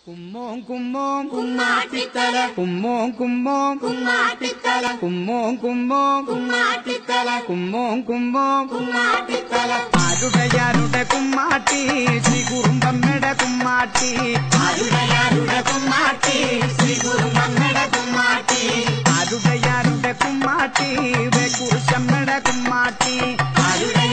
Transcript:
കുമ്മോം കുമ്മോം കുമ്മാട്ടിത്തല കുമ്മോം കുമ്മോം കുമ്മാട്ടിത്തല കുമ്മോം കുമ്മോം കുമ്മാട്ടിത്തല കുമ്മോം കുമ്മോം കുമ്മാട്ടിത്തല ആരുടെ കുമ്മാട്ടി ശ്രീ കുറുമ്പമ്മയുടെ കുമ്മാട്ടി ആരുടെ കുമ്മാട്ടി ശ്രീ കുറുമ്പമ്മയുടെ കുമ്മാട്ടി ആരുടെ കുമ്മാട്ടി കുറിശമ്മയുടെ കുമ്മാട്ടി ആരുടെ